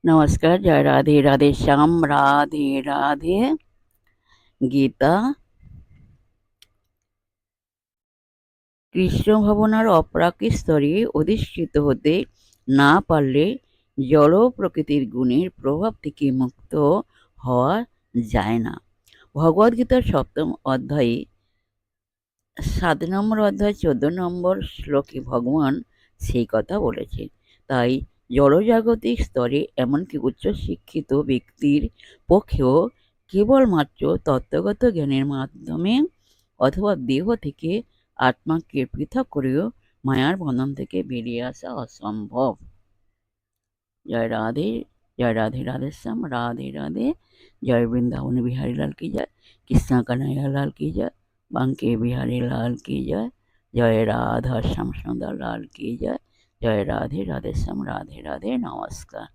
নমস্কার, জয় রাধে রাধে শ্যাম, রাধে রাধে। গীতা। কৃষ্ণ ভাবনার অপ্রাকৃত স্তরে অধিষ্ঠিত হতে না পারলে জড় প্রকৃতির গুণের প্রভাব থেকে মুক্ত হওয়া যায় না। ভগবদ্গীতার সপ্তম অধ্যায়ে 7 নম্বর অধ্যায় 14 নম্বর শ্লোকে ভগবান সেই কথা বলেছেন। তাই জড়জাগতিক স্তরে এমনকি উচ্চশিক্ষিত ব্যক্তির পক্ষেও কেবলমাত্র তত্ত্বগত জ্ঞানের মাধ্যমে অথবা দেহ থেকে আত্মাকে পৃথক করেও মায়ার বন্ধন থেকে বেরিয়ে আসা অসম্ভব। জয় রাধে, জয় রাধে রাধে শ্যাম, রাধে রাধে। জয় বৃন্দাবন বিহারী লাল কি জয়, কৃষ্ণ কানাইয়া লাল কি জয়, বাঙ্কে বিহারী লাল কি জয়, জয় রাধা শ্যাম সুন্দর লাল কি জয়, জয় রাধে রাধে শ্যাম, রাধে রাধে। নমস্কার।